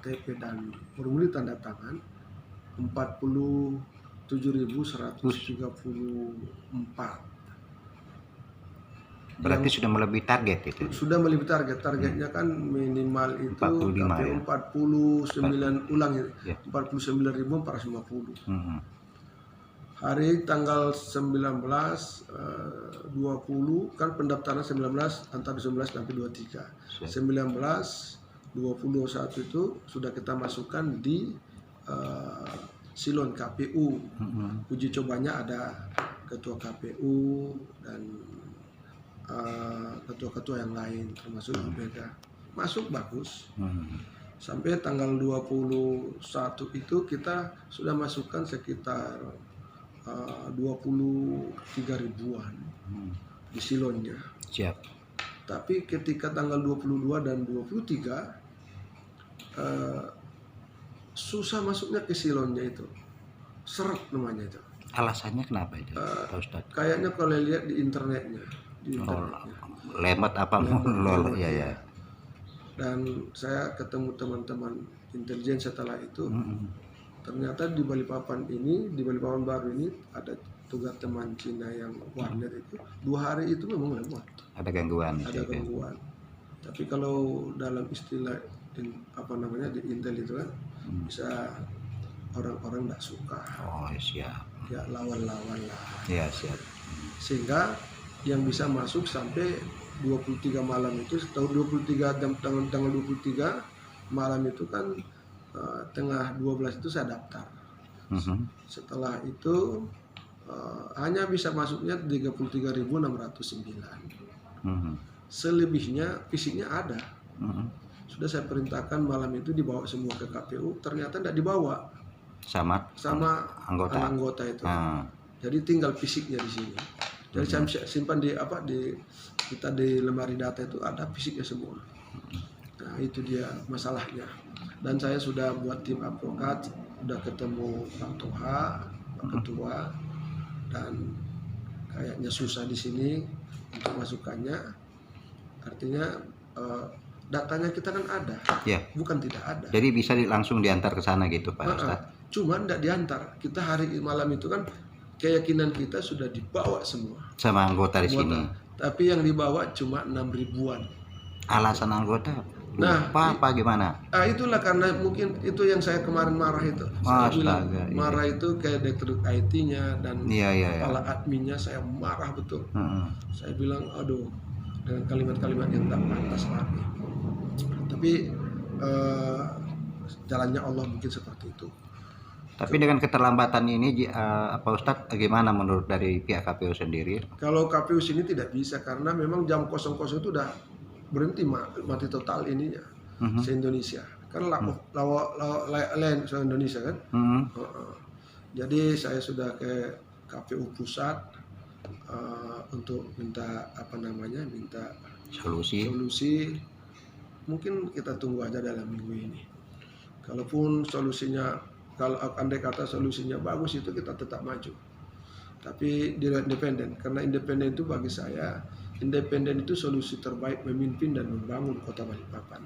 KTP dan formulir tanda tangan 47.134. Berarti sudah melebihi target itu. Sudah melebihi target. Targetnya kan minimal itu 45 KPU ya. 49 ulang ya. Ya. 49.450. Hari tanggal 19 20 kan pendaftaran 19 antara 19 sampai 23. 19 20 21 itu sudah kita masukkan di silon KPU. Uji cobanya ada ketua KPU dan ketua-ketua yang lain termasuk Mega. Masuk bagus. Sampai tanggal 21 itu kita sudah masukkan sekitar 23 ribuan di silonnya. Siap. Tapi ketika tanggal 22 dan 23 susah masuknya ke silonnya itu. Seret namanya itu. Alasannya kenapa itu, Pak Ustadz? Kayaknya kalau lihat di internetnya. Lemot apa lol ya. Dan saya ketemu teman-teman intelijen setelah itu. Ternyata di Balikpapan baru ini ada tugas teman Cina yang warnet itu 2 hari itu memang lemot. Ada gangguan. Tapi kalau dalam istilah di Intel itu kan bisa orang-orang tidak suka. Oh siap. Ya lawan-lawan lah. Ya siap. Sehingga yang bisa masuk sampai 23 malam itu, tahun 23 tanggal 23 malam itu kan tengah 12 itu saya daftar. Setelah itu hanya bisa masuknya 33.609. Selebihnya fisiknya ada. Sudah saya perintahkan malam itu dibawa semua ke KPU, ternyata tidak dibawa sama anggota itu. Jadi tinggal fisiknya di sini. Jadi saya simpan di kita di lemari data itu ada fisiknya semua. Nah itu dia masalahnya. Dan saya sudah buat tim advokat, sudah ketemu Pak Toha, Pak Ketua, dan kayaknya susah di sini untuk masukannya. Artinya datanya kita kan ada, bukan tidak ada. Jadi bisa langsung diantar ke sana gitu Pak Ustadz? Cuman tidak diantar. Kita hari malam itu kan keyakinan kita sudah dibawa semua sama anggota di sini. Tapi yang dibawa cuma 6 ribuan. Alasan anggota? Apa gimana? Itulah karena mungkin itu yang saya kemarin marah itu. Saya bilang marah itu kayak direktur IT-nya dan kepala adminnya, saya marah betul. Saya bilang aduh, dengan kalimat-kalimat yang tak pantas lagi. Tapi jalannya Allah mungkin seperti itu. Tapi dengan keterlambatan ini Pak Ustadz gimana menurut dari pihak KPU sendiri? Kalau KPU sini tidak bisa karena memang jam 00 itu udah berhenti mati total ininya se-Indonesia. Kan lain se-Indonesia kan. Jadi saya sudah ke KPU pusat untuk minta minta solusi. Mungkin kita tunggu aja dalam minggu ini. Kalaupun kalau andai kata solusinya bagus itu kita tetap maju. Tapi dia independen, karena independen itu bagi saya, independen itu solusi terbaik memimpin dan membangun kota Balikpapan.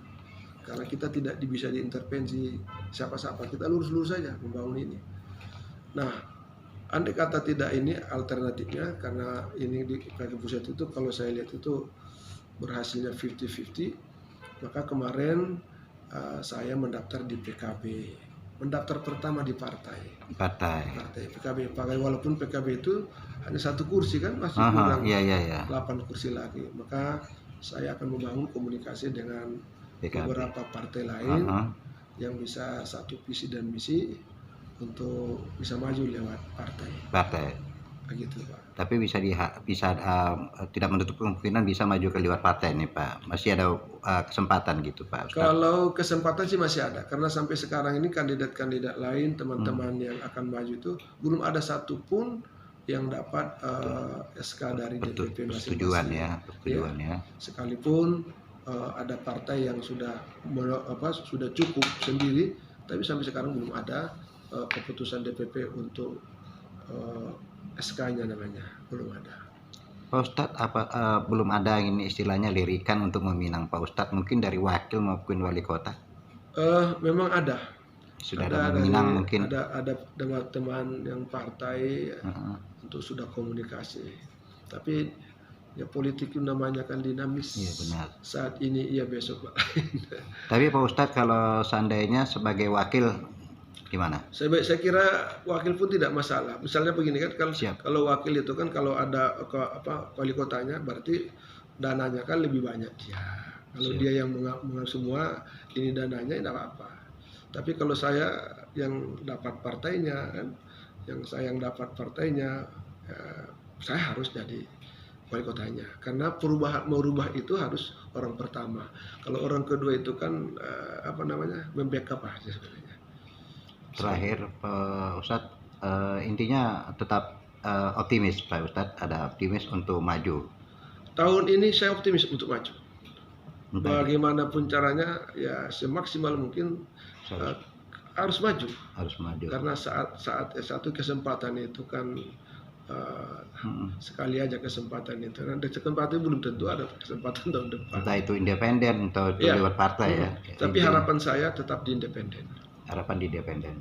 Karena kita tidak bisa diintervensi siapa-siapa, kita lurus-lurus saja membangun ini. Nah, andai kata tidak ini alternatifnya, karena ini di KPU pusat itu kalau saya lihat itu berhasilnya 50-50, maka kemarin saya mendaftar di PKB. Mendaftar pertama di partai PKB, walaupun PKB itu hanya 1 kursi kan, masih kurang 8 kursi lagi. Maka saya akan membangun komunikasi dengan beberapa partai lain yang bisa satu visi dan misi untuk bisa maju lewat partai. Begitu Pak. Tapi bisa tidak menutup kemungkinan bisa maju ke luar partai nih Pak. Masih ada kesempatan gitu Pak Ustadz? Kalau kesempatan sih masih ada, karena sampai sekarang ini kandidat-kandidat lain, teman-teman yang akan maju itu belum ada satupun yang dapat SK dari DPP masing-masing. Persetujuan ya. Sekalipun ada partai yang sudah cukup sendiri, tapi sampai sekarang belum ada keputusan DPP untuk SK-nya namanya, belum ada. Pak Ustadz, belum ada ini istilahnya lirikan untuk meminang Pak Ustadz, mungkin dari wakil maupun wali kota? Memang ada. Sudah Ada ada dari meminang mungkin. ada teman-teman yang partai untuk sudah komunikasi. Tapi ya politik itu namanya kan dinamis. Iya benar. Saat ini iya besok Pak. Tapi Pak Ustadz kalau seandainya sebagai wakil gimana? Saya kira wakil pun tidak masalah. Misalnya begini kan, kalau wakil itu kan kalau ada wali kotanya berarti dananya kan lebih banyak dia. Kalau dia yang mengambil semua ini dananya tidak apa-apa. Tapi kalau saya yang dapat partainya kan, saya yang dapat partainya, saya harus jadi wali kotanya. Karena merubah itu harus orang pertama. Kalau orang kedua itu kan membackup aja sebenarnya. Terakhir Pak Ustadz, intinya tetap optimis Pak Ustadz, ada optimis untuk maju. Tahun ini saya optimis untuk maju. Bagaimanapun caranya ya semaksimal mungkin harus maju. Harus maju. Karena saat satu kesempatan itu kan sekali aja kesempatan itu. Dan kesempatan belum tentu ada kesempatan tahun depan. Entah itu independen atau lewat partai ya. Tapi harapan saya tetap di independen. Harapan di independen.